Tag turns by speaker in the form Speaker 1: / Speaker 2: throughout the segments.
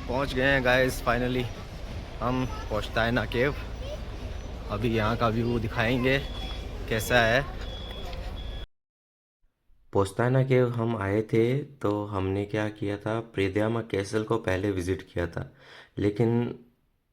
Speaker 1: पहुंच गए हैं गाइस। फाइनली हम पोस्तायना केव। अभी यहाँ का व्यू दिखाएंगे कैसा है।
Speaker 2: पोस्ताना के हम आए थे तो हमने क्या किया था, प्रेदियामा कैसल को पहले विजिट किया था। लेकिन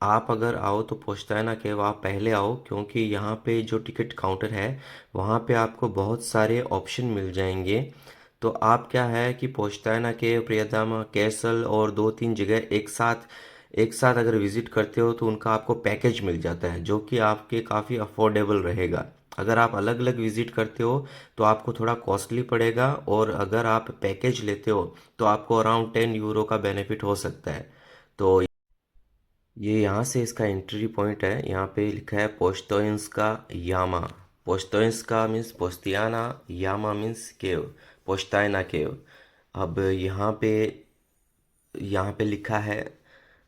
Speaker 2: आप अगर आओ तो पोस्ताना केव आप पहले आओ, क्योंकि यहाँ पे जो टिकट काउंटर है वहाँ पे आपको बहुत सारे ऑप्शन मिल जाएंगे। तो आप क्या है कि पोस्ताना केव, प्रियदामा कैसल और दो तीन जगह एक साथ अगर विजिट करते हो तो उनका आपको पैकेज मिल जाता है, जो कि आपके काफ़ी अफोर्डेबल रहेगा। अगर आप अलग अलग विजिट करते हो तो आपको थोड़ा कॉस्टली पड़ेगा, और अगर आप पैकेज लेते हो तो आपको अराउंड 10 यूरो का बेनिफिट हो सकता है। तो ये यहाँ से इसका एंट्री पॉइंट है। यहाँ पे लिखा है पोस्टोइंस का यामा। पोस्टोइंस का मीन्स पोस्तियाना, यामा मीन्स केव, पोस्तायना केव। अब यहाँ पे लिखा है,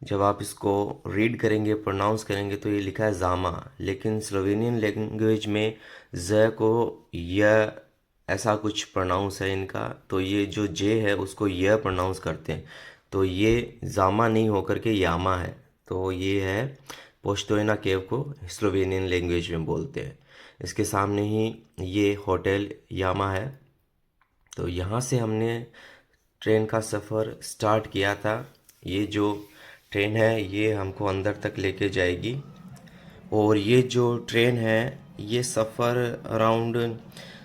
Speaker 2: जब आप इसको रीड करेंगे, प्रोनाउंस करेंगे तो ये लिखा है जामा, लेकिन स्लोवेनियन लैंग्वेज में ज को य ऐसा कुछ प्रोनाउंस है इनका। तो ये जो जे है उसको य प्रोनाउंस करते हैं, तो ये जामा नहीं होकर के यामा है। तो ये है पोस्टोइना केव को स्लोवेनियन लैंग्वेज में बोलते हैं। इसके सामने ही ये होटल यामा है। तो यहाँ से हमने ट्रेन का सफ़र स्टार्ट किया था। ये जो ट्रेन है ये हमको अंदर तक लेके जाएगी, और ये जो ट्रेन है ये सफ़र अराउंड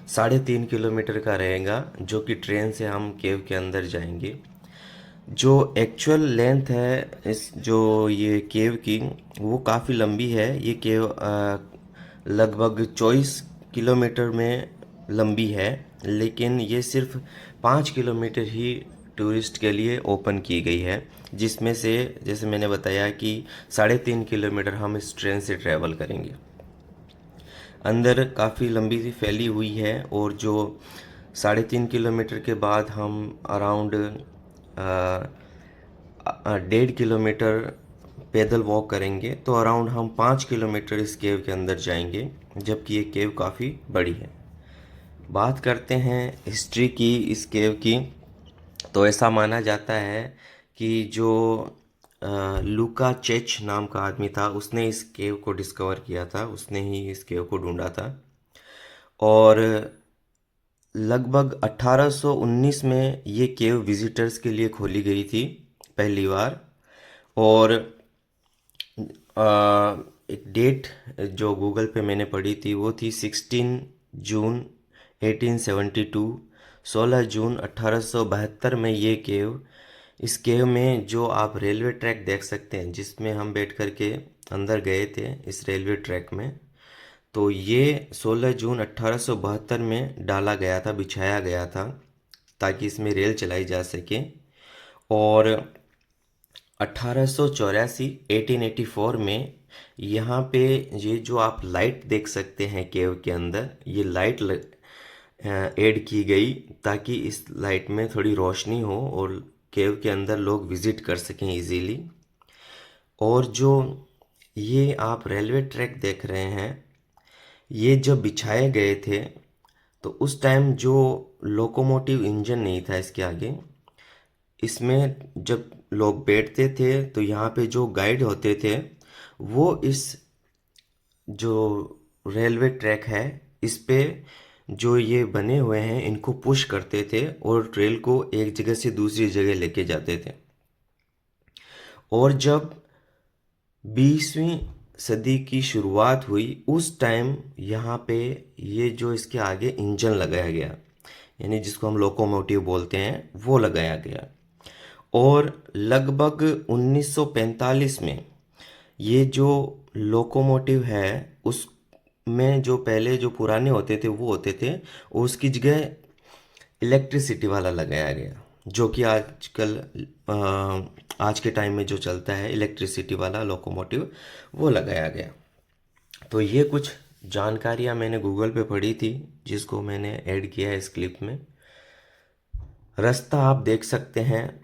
Speaker 2: 3.5 किलोमीटर का रहेगा, जो कि ट्रेन से हम केव के अंदर जाएंगे। जो एक्चुअल लेंथ है इस जो ये केव की, वो काफ़ी लंबी है। ये केव लगभग 24 किलोमीटर में लंबी है, लेकिन ये सिर्फ 5 किलोमीटर ही टूरिस्ट के लिए ओपन की गई है, जिसमें से जैसे मैंने बताया कि 3.5 किलोमीटर हम इस ट्रेन से ट्रैवल करेंगे। अंदर काफ़ी लंबी सी फैली हुई है, और जो 3.5 किलोमीटर के बाद हम अराउंड 1.5 किलोमीटर पैदल वॉक करेंगे, तो अराउंड हम 5 किलोमीटर इस केव के अंदर जाएंगे, जबकि ये केव काफ़ी बड़ी है। बात करते हैं हिस्ट्री की इस केव की। तो ऐसा माना जाता है कि जो लूका चेच नाम का आदमी था, उसने इस केव को डिस्कवर किया था, उसने ही इस केव को ढूंढा था। और लगभग 1819 में ये केव विजिटर्स के लिए खोली गई थी पहली बार। और अ, एक डेट जो गूगल पे मैंने पढ़ी थी वो थी 16 जून 1872। 16 जून 1872 में ये केव, इस केव में जो आप रेलवे ट्रैक देख सकते हैं, जिसमें हम बैठ कर के अंदर गए थे इस रेलवे ट्रैक में, तो ये 16 जून 1872 में डाला गया था, बिछाया गया था, ताकि इसमें रेल चलाई जा सके। और 1884 1884 में यहाँ पे ये जो आप लाइट देख सकते हैं केव के अंदर, ये लाइट ऐड की गई, ताकि इस लाइट में थोड़ी रोशनी हो और केव के अंदर लोग विजिट कर सकें इजीली। और जो ये आप रेलवे ट्रैक देख रहे हैं, ये जब बिछाए गए थे तो उस टाइम जो लोकोमोटिव इंजन नहीं था इसके आगे, इसमें जब लोग बैठते थे तो यहाँ पे जो गाइड होते थे वो इस जो रेलवे ट्रैक है इस पे जो ये बने हुए हैं इनको पुश करते थे, और रेल को एक जगह से दूसरी जगह लेके जाते थे। और जब 20वीं सदी की शुरुआत हुई उस टाइम यहाँ पे ये जो इसके आगे इंजन लगाया गया, यानी जिसको हम लोकोमोटिव बोलते हैं, वो लगाया गया। और लगभग 1945 में ये जो लोकोमोटिव है उसमें जो पहले जो पुराने होते थे वो होते थे, और उसकी जगह इलेक्ट्रिसिटी वाला लगाया गया, जो कि आजकल आज के टाइम में जो चलता है इलेक्ट्रिसिटी वाला लोकोमोटिव, वो लगाया गया। तो ये कुछ जानकारियाँ मैंने गूगल पे पढ़ी थी, जिसको मैंने ऐड किया है इस क्लिप में। रास्ता आप देख सकते हैं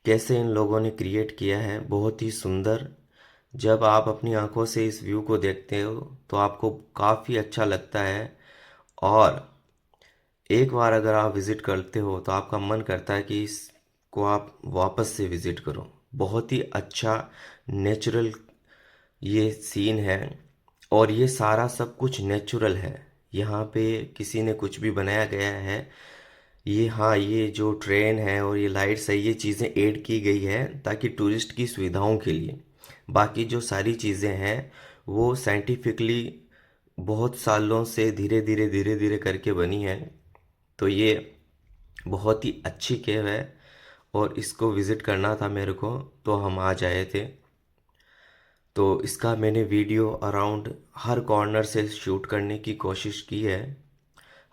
Speaker 2: कैसे इन लोगों ने क्रिएट किया है, बहुत ही सुंदर। जब आप अपनी आंखों से इस व्यू को देखते हो तो आपको काफ़ी अच्छा लगता है, और एक बार अगर आप विज़िट करते हो तो आपका मन करता है कि इसको आप वापस से विज़िट करो। बहुत ही अच्छा नेचुरल ये सीन है और ये सारा सब कुछ नेचुरल है। यहाँ पे किसी ने कुछ भी बनाया गया है। ये हाँ, ये जो ट्रेन है और ये लाइट्स है, ये चीज़ें ऐड की गई है ताकि टूरिस्ट की सुविधाओं के लिए। बाकी जो सारी चीज़ें हैं वो साइंटिफिकली बहुत सालों से धीरे धीरे करके बनी है। तो ये बहुत ही अच्छी केव है और इसको विज़िट करना था मेरे को, तो हम आज आए थे। तो इसका मैंने वीडियो अराउंड हर कॉर्नर से शूट करने की कोशिश की है,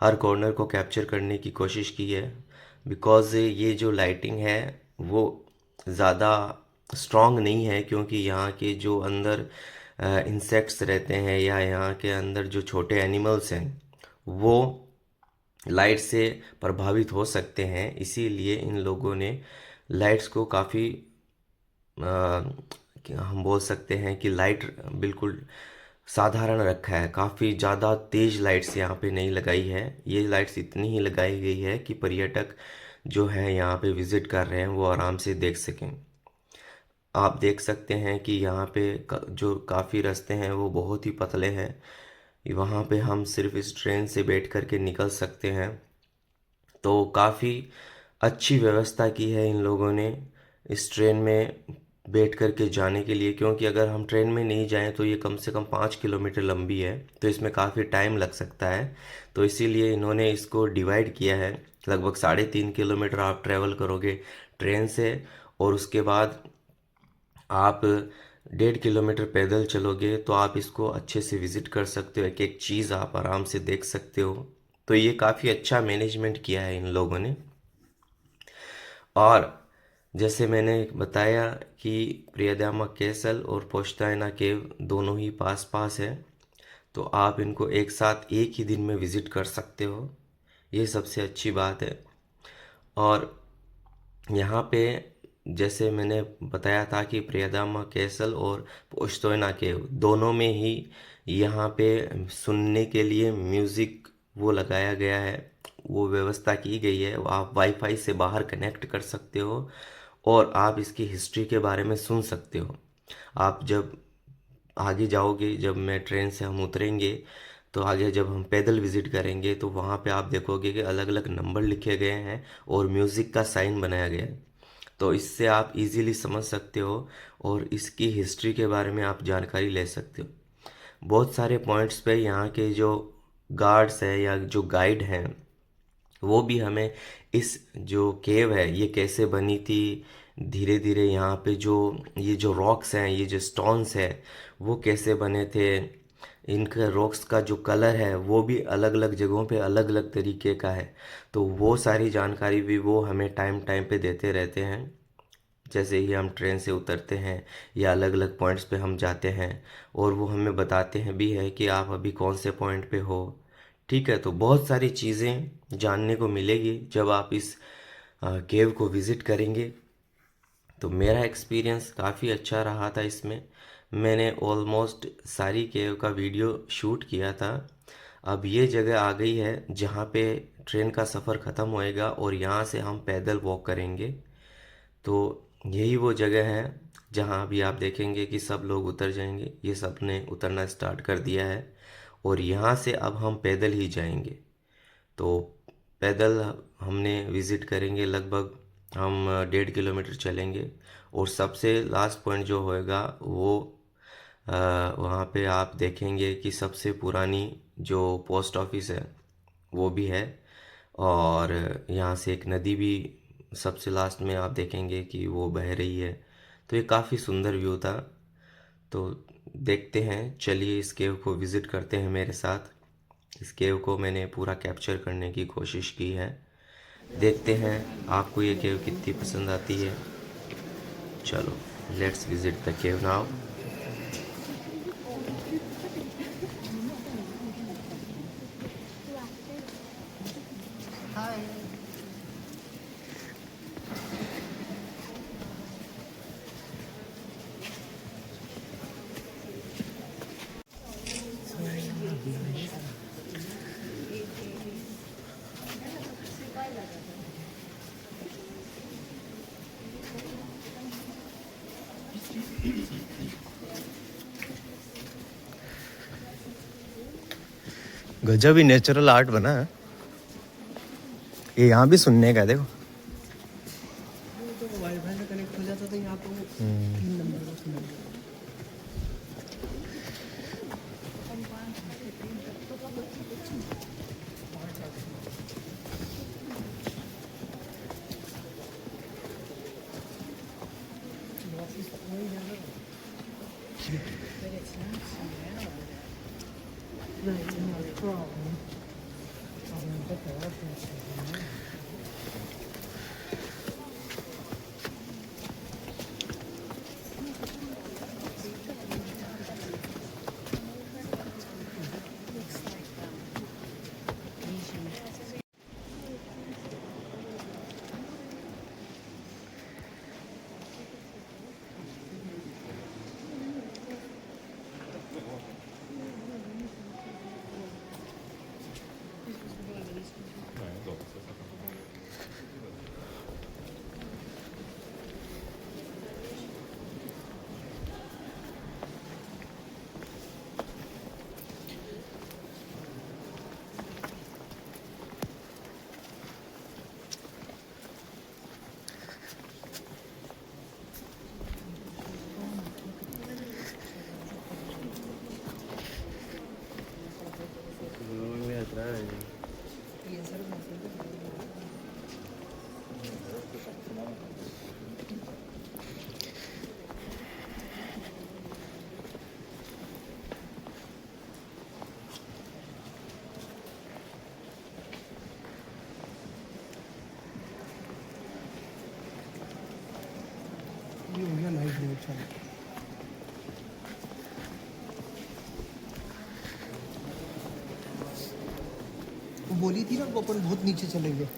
Speaker 2: हर कॉर्नर को कैप्चर करने की कोशिश की है। बिकॉज़ ये जो लाइटिंग है वो ज़्यादा स्ट्रॉन्ग नहीं है, क्योंकि यहाँ के जो अंदर इंसेक्ट्स रहते हैं या यहाँ के अंदर जो छोटे एनिमल्स हैं वो लाइट से प्रभावित हो सकते हैं। इसीलिए इन लोगों ने लाइट्स को काफ़ी हम बोल सकते हैं कि लाइट बिल्कुल साधारण रखा है। काफ़ी ज़्यादा तेज़ लाइट्स यहाँ पे नहीं लगाई है। ये लाइट्स इतनी ही लगाई गई है कि पर्यटक जो है यहाँ पे विज़िट कर रहे हैं वो आराम से देख सकें। आप देख सकते हैं कि यहाँ पे जो काफ़ी रास्ते हैं वो बहुत ही पतले हैं। वहाँ पे हम सिर्फ इस ट्रेन से बैठ कर के निकल सकते हैं। तो काफ़ी अच्छी व्यवस्था की है इन लोगों ने इस ट्रेन में बैठ कर के जाने के लिए, क्योंकि अगर हम ट्रेन में नहीं जाएं तो ये कम से कम 5 किलोमीटर लंबी है, तो इसमें काफ़ी टाइम लग सकता है। तो इसीलिए इन्होंने इसको डिवाइड किया है। लगभग 3.5 किलोमीटर आप ट्रैवल करोगे ट्रेन से और उसके बाद आप 1.5 किलोमीटर पैदल चलोगे, तो आप इसको अच्छे से विज़िट कर सकते हो, एक एक चीज़ आप आराम से देख सकते हो। तो ये काफ़ी अच्छा मैनेजमेंट किया है इन लोगों ने। और जैसे मैंने बताया कि प्रियदामा कैसल और पोस्तायना केव दोनों ही पास पास है, तो आप इनको एक साथ एक ही दिन में विज़िट कर सकते हो। ये सबसे अच्छी बात है। और यहाँ पे जैसे मैंने बताया था कि प्रियदामा कैसल और पोस्तायना केव दोनों में ही यहाँ पे सुनने के लिए म्यूज़िक वो लगाया गया है, वो व्यवस्था की गई है। आप वाईफाई से बाहर कनेक्ट कर सकते हो और आप इसकी हिस्ट्री के बारे में सुन सकते हो। आप जब आगे जाओगे, जब मैं ट्रेन से हम उतरेंगे तो आगे जब हम पैदल विज़िट करेंगे तो वहाँ पे आप देखोगे कि अलग अलग नंबर लिखे गए हैं और म्यूज़िक का साइन बनाया गया है। तो इससे आप इजीली समझ सकते हो और इसकी हिस्ट्री के बारे में आप जानकारी ले सकते हो। बहुत सारे पॉइंट्स पे यहाँ के जो गार्ड्स है या जो गाइड हैं वो भी हमें इस जो केव है ये कैसे बनी थी, धीरे धीरे यहाँ पे जो ये जो रॉक्स हैं, ये जो स्टोन्स है वो कैसे बने थे, इनका रॉक्स का जो कलर है वो भी अलग अलग जगहों पे अलग अलग तरीके का है। तो वो सारी जानकारी भी वो हमें टाइम टाइम पे देते रहते हैं। जैसे ही हम ट्रेन से उतरते हैं या अलग अलग पॉइंट्स पे हम जाते हैं और वो हमें बताते हैं भी है कि आप अभी कौन से पॉइंट पे हो। ठीक है, तो बहुत सारी चीज़ें जानने को मिलेगी जब आप इस केव को विज़िट करेंगे। तो मेरा एक्सपीरियंस काफ़ी अच्छा रहा था इसमें। मैंने ऑलमोस्ट सारी केव का वीडियो शूट किया था। अब ये जगह आ गई है जहाँ पे ट्रेन का सफ़र ख़त्म होएगा और यहाँ से हम पैदल वॉक करेंगे। तो यही वो जगह है जहाँ अभी आप देखेंगे कि सब लोग उतर जाएंगे। ये सब ने उतरना स्टार्ट कर दिया है और यहाँ से अब हम पैदल ही जाएंगे। तो पैदल हमने विज़िट करेंगे, लगभग हम 1.5 किलोमीटर चलेंगे और सबसे लास्ट पॉइंट जो होएगा वो वहाँ पे आप देखेंगे कि सबसे पुरानी जो पोस्ट ऑफिस है वो भी है और यहाँ से एक नदी भी सबसे लास्ट में आप देखेंगे कि वो बह रही है। तो ये काफ़ी सुंदर व्यू था। तो देखते हैं, चलिए इस केव को विज़िट करते हैं मेरे साथ। इस केव को मैंने पूरा कैप्चर करने की कोशिश की है। देखते हैं आपको ये केव कितनी पसंद आती है। चलो, let's visit the cave now.
Speaker 1: गजब ही नेचुरल आर्ट बना है ये। यहाँ भी सुनने का है, देखो।
Speaker 3: तो वाईफाई से कनेक्ट हो जाता था यहाँ तो 3 नंबर का सुना। ये हो गया नाइट व्यू। अच्छा वो बोली थी ना वो अपन बहुत नीचे चलेंगे।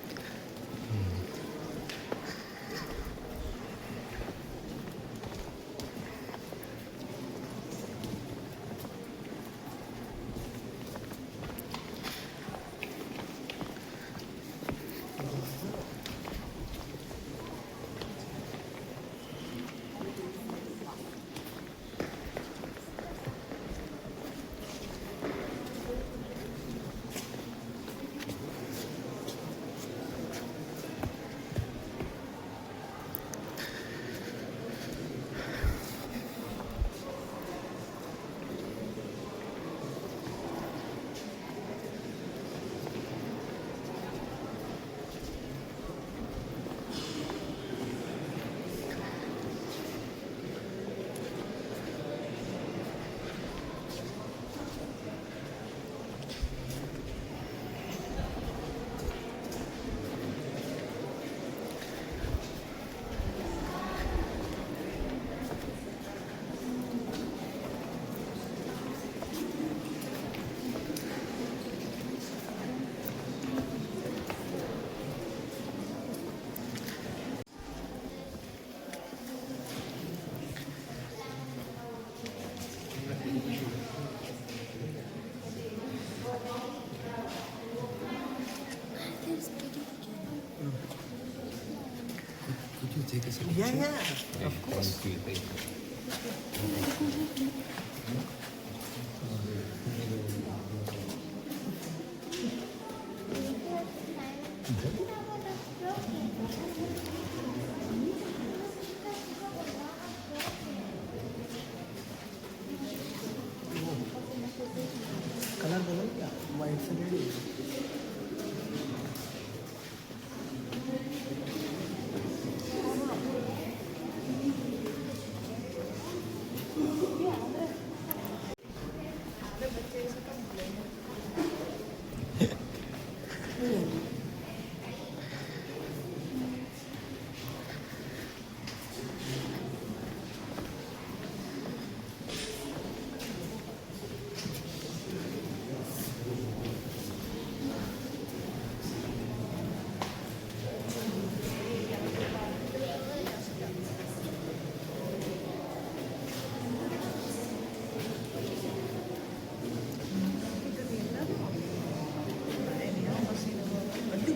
Speaker 3: Yeah, of course. कलर बदल गया वाइट से रेड।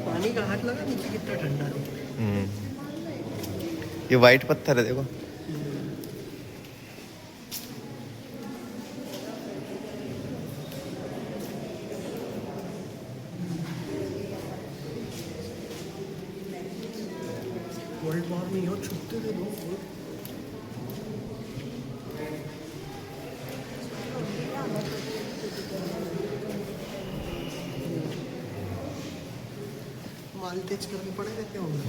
Speaker 3: पानी का हाथ लगा नीचे कितना ठंडा है।
Speaker 1: ये वाइट पत्थर है देखो।
Speaker 3: पानी और छुपते थे लोग। माल तेज करने पड़ेगा क्या होगा?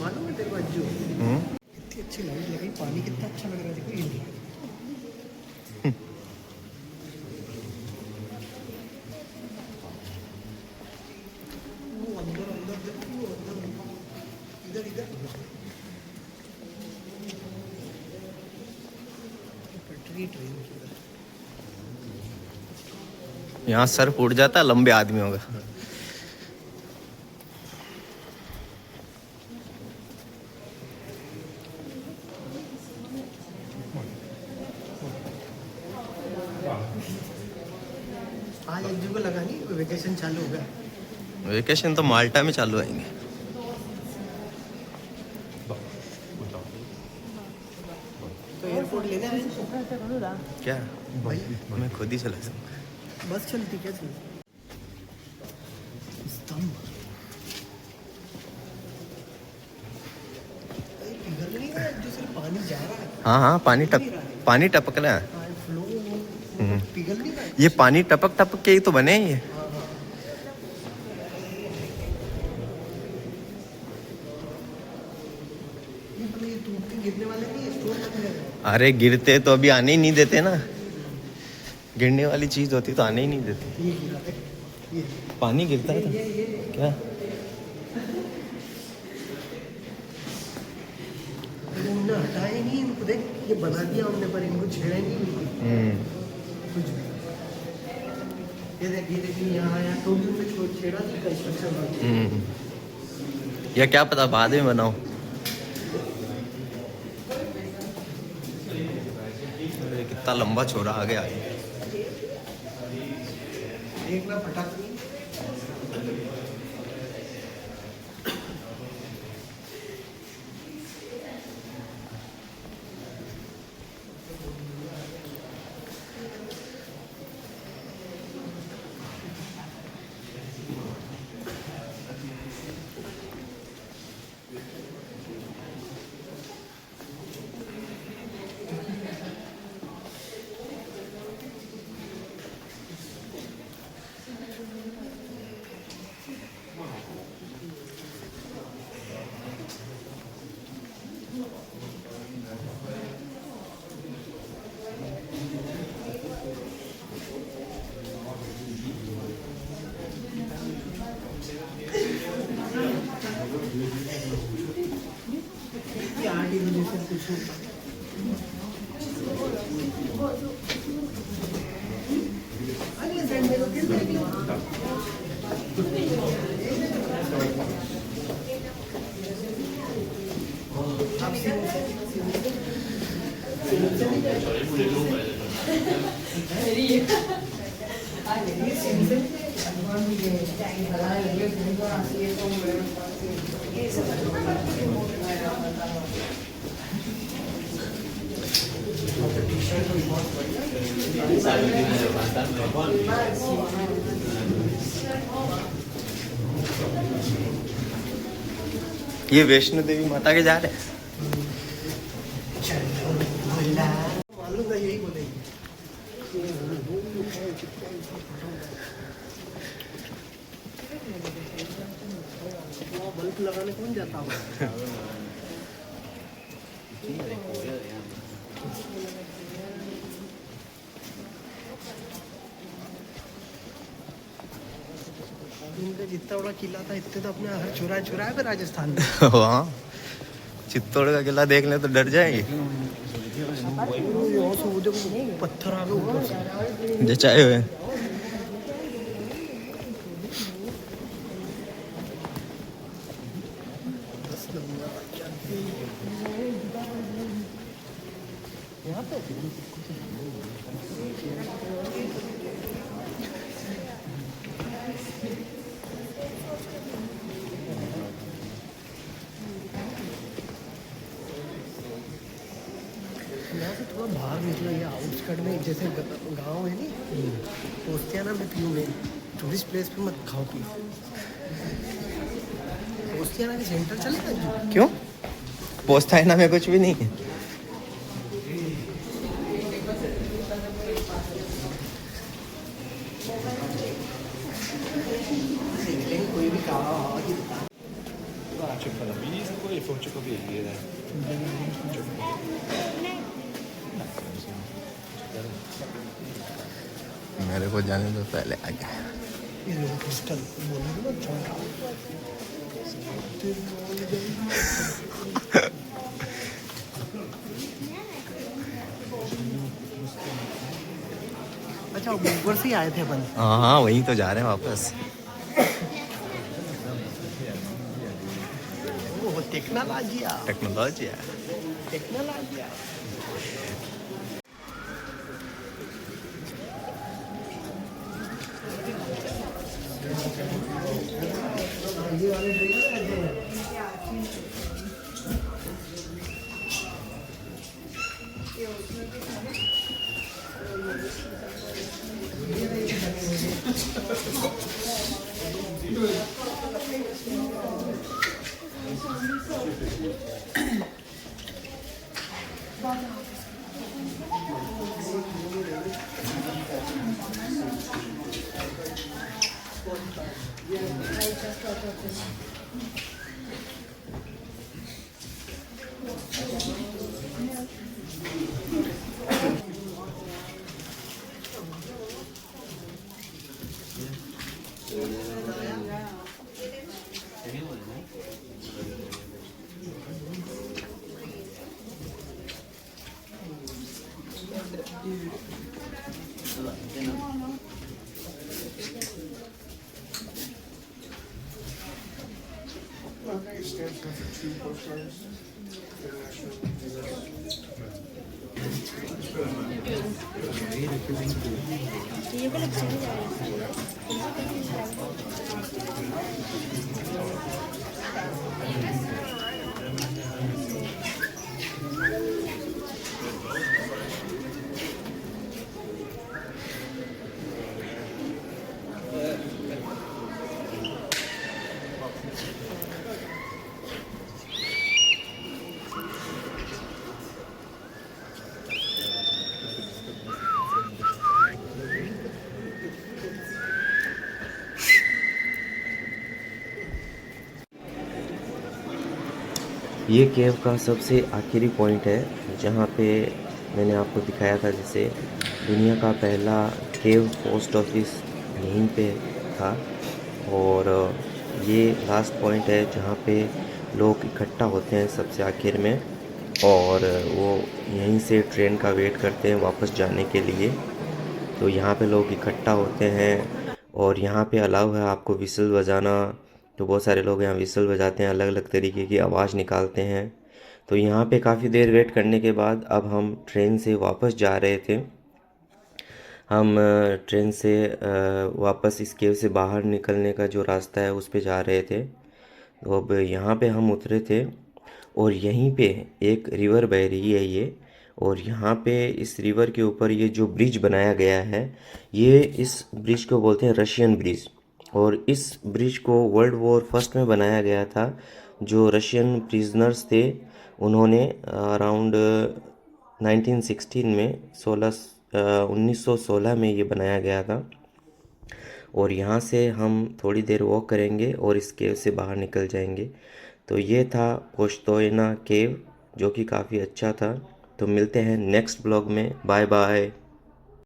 Speaker 3: मालूम है तेरे को अज्जू, कितनी अच्छी लाइट लगी, पानी कितना अच्छा लग रहा है देखो ये। वो अंदर अंदर देखो, वो अंदर इधर इधर पटरी ट्रेन की उधर।
Speaker 1: यहाँ सर फूट जाता है लंबे आदमियों का।
Speaker 3: आज अज्जू को लगा नहीं वेकेशन चालू हो गया।
Speaker 1: वेकेशन तो माल्टा में चालू आएंगे।
Speaker 3: तो एयरपोर्ट लेने आए
Speaker 1: क्या
Speaker 3: भाई?
Speaker 1: मैं खुद ही चला सकूँ।
Speaker 3: बस चलती क्या चलती? स्तंभ पिघल नहीं रहा है, जो सिर्फ पानी जा रहा है।
Speaker 1: हाँ हाँ, पानी टपक रहा है।
Speaker 3: फ्लो पिघल नहीं रहा है।
Speaker 1: ये पानी टपक टपक के ही तो बने हैं ये।
Speaker 3: ये टूटते गिरने वाले नहीं है, स्टोर लग जाएगा।
Speaker 1: अरे गिरते तो अभी आने ही नहीं देते ना। गिरने वाली चीज होती तो आने ही नहीं देते।
Speaker 3: ये गिरा है, ये
Speaker 1: पानी गिरता है
Speaker 3: ये
Speaker 1: क्या?
Speaker 3: उन्होंने हटाया नहीं इनको, देख ये बना दिया हमने पर इनको छेड़ा नहीं बिल्कुल कुछ भी। ये देख यहाँ आया तो भी उन्हें छेड़ा नहीं, कंस्ट्रक्शन
Speaker 1: या क्या पता बाद में बनाओ। अरे कितना लंबा छोरा आ गया।
Speaker 3: एक बार फटाक आगे वजह से कुछ
Speaker 1: ये वैष्णो देवी माता के जा रहे हैं।
Speaker 3: मालूम है यही बोलेगी। बल्ब लगाने कौन जाता होगा? इनका जितना बड़ा किला था इतने तो अपने हर चुराया है राजस्थान में।
Speaker 1: हाँ, चित्तौड़ का किला देख ले तो डर जाएंगे।
Speaker 3: पत्थर आ गए ऊपर से।
Speaker 1: जचाए हुए।
Speaker 3: यहाँ पे थोड़ा बाहर निकला या आउटस्कट में, जैसे गांव है नहीं, पोस्तियाना में पीऊँगे, टूरिस्ट प्लेस पे मत खाओ पी। पोस्तियाना के सेंटर चलेगा जी?
Speaker 1: क्यों? पोस्ताइना में कुछ भी नहीं है।
Speaker 3: कोई भी कहा की
Speaker 4: C'è la vista, poi faccio capire.
Speaker 1: मेरे को जाने दो पहले आगे।
Speaker 3: क्रिस्टल बोले ना छोटा। अच्छा ऊपर से ही आए थे अपन।
Speaker 1: हाँ वहीं तो जा रहे हैं वापस।
Speaker 3: वो टेक्नोलॉजी
Speaker 1: टेक्नोलॉजी है।
Speaker 3: टेक्नोलॉजी।
Speaker 2: ये केव का सबसे आखिरी पॉइंट है जहाँ पे मैंने आपको दिखाया था, जैसे दुनिया का पहला केव पोस्ट ऑफिस यहीं पे था। और ये लास्ट पॉइंट है जहाँ पे लोग इकट्ठा होते हैं सबसे आखिर में, और वो यहीं से ट्रेन का वेट करते हैं वापस जाने के लिए। तो यहाँ पे लोग इकट्ठा होते हैं और यहाँ पे अलाउ है आपको विसल बजाना। तो बहुत सारे लोग यहाँ विसल बजाते हैं, अलग अलग तरीके की आवाज़ निकालते हैं। तो यहाँ पे काफ़ी देर वेट करने के बाद अब हम ट्रेन से वापस जा रहे थे। हम ट्रेन से वापस इस केव से बाहर निकलने का जो रास्ता है उस पे जा रहे थे। तो अब यहाँ पे हम उतरे थे और यहीं पे एक रिवर बह रही है ये, और यहाँ पे इस रिवर के ऊपर ये जो ब्रिज बनाया गया है, ये इस ब्रिज को बोलते हैं रशियन ब्रिज। और इस ब्रिज को वर्ल्ड वॉर फर्स्ट में बनाया गया था। जो रशियन प्रिजनर्स थे उन्होंने अराउंड 1916 में 1916 में ये बनाया गया था। और यहाँ से हम थोड़ी देर वॉक करेंगे और इस केव से बाहर निकल जाएंगे। तो ये था पोस्तोयना केव, जो कि काफ़ी अच्छा था। तो मिलते हैं नेक्स्ट ब्लॉग में। Bye bye.